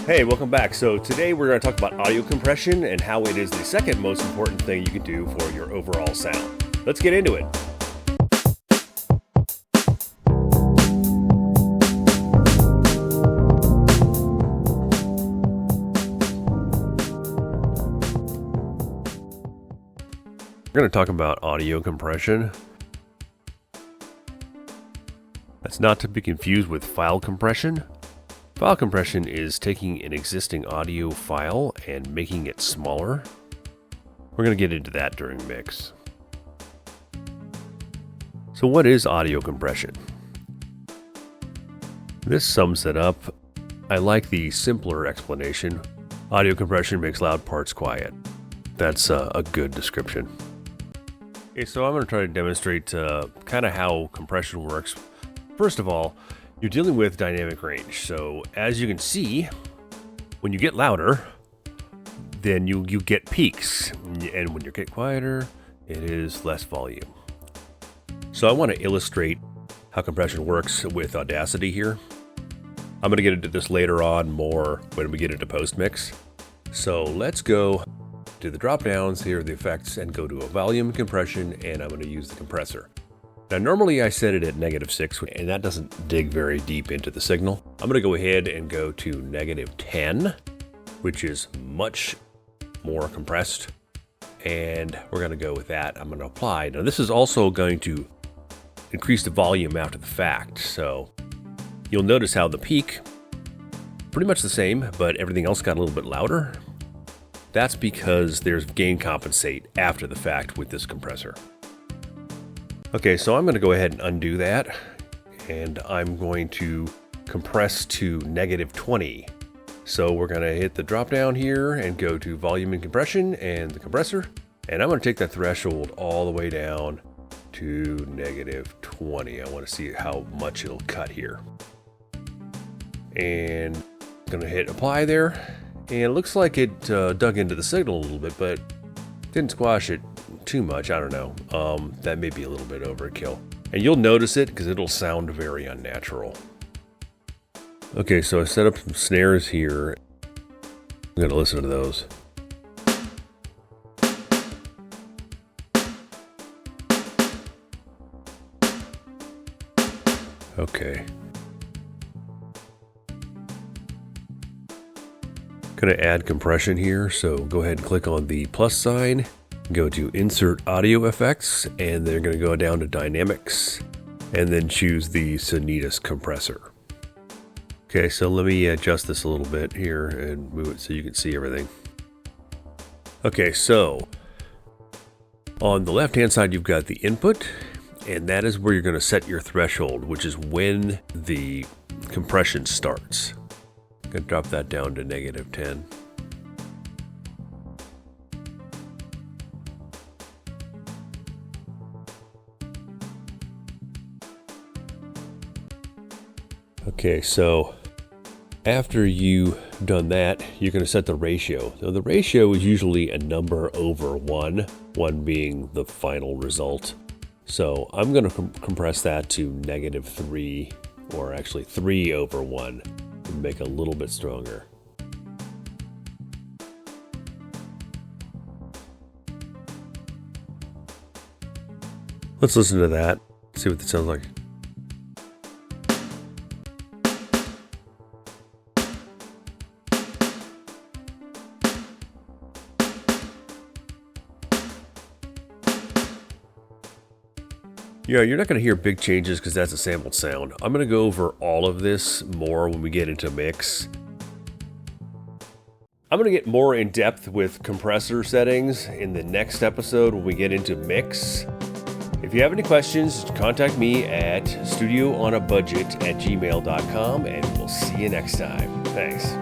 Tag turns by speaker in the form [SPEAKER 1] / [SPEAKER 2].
[SPEAKER 1] Hey, welcome back. So today we're going to talk about audio compression and how it is the second most important thing you can do for your overall sound. Let's get into it. We're going to talk about audio compression. That's not to be confused with file compression. File compression is taking an existing audio file and making it smaller. We're going to get into that during mix. So what is audio compression? This sums it up. I like the simpler explanation. Audio compression makes loud parts quiet. That's a good description. Okay, so I'm going to try to demonstrate kind of how compression works. First of all, you're dealing with dynamic range. So as you can see, when you get louder, then you get peaks. And when you get quieter, it is less volume. So I want to illustrate how compression works with Audacity here. I'm going to get into this later on more when we get into post-mix. So let's go to the drop downs here, the effects, and go to a volume compression, and I'm going to use the compressor. Now, normally I set it at -6, and that doesn't dig very deep into the signal. I'm going to go ahead and go to -10, which is much more compressed, and we're going to go with that. I'm going to apply. Now, this is also going to increase the volume after the fact, so you'll notice how the peak, pretty much the same, but everything else got a little bit louder. That's because there's gain compensate after the fact with this compressor. Okay, so I'm going to go ahead and undo that, and I'm going to compress to -20. So we're going to hit the drop down here and go to volume and compression and the compressor, and I'm going to take that threshold all the way down to -20. I want to see how much it'll cut here. And I'm going to hit apply there, and it looks like it dug into the signal a little bit, but didn't squash it too much. I don't know. That may be a little bit overkill. And you'll notice it because it'll sound very unnatural. Okay, so I set up some snares here. I'm going to listen to those. Okay. Going to add compression here, so go ahead and click on the plus sign. Go to Insert Audio Effects, and then you're going to go down to Dynamics, and then choose the Sonitas compressor. Okay, so let me adjust this a little bit here and move it so you can see everything. Okay, so on the left-hand side, you've got the input, and that is where you're going to set your threshold, which is when the compression starts. I'm going to drop that down to -10. Okay, so after you've done that, you're going to set the ratio. So the ratio is usually a number over 1, 1 being the final result. So I'm going to compress that to -3, or actually 3 over 1, to make it a little bit stronger. Let's listen to that, see what it sounds like. Yeah, you're not going to hear big changes because that's a sampled sound. I'm going to go over all of this more when we get into mix. I'm going to get more in depth with compressor settings in the next episode when we get into mix. If you have any questions, contact me at studioonaBudget@gmail.com, and we'll see you next time. Thanks.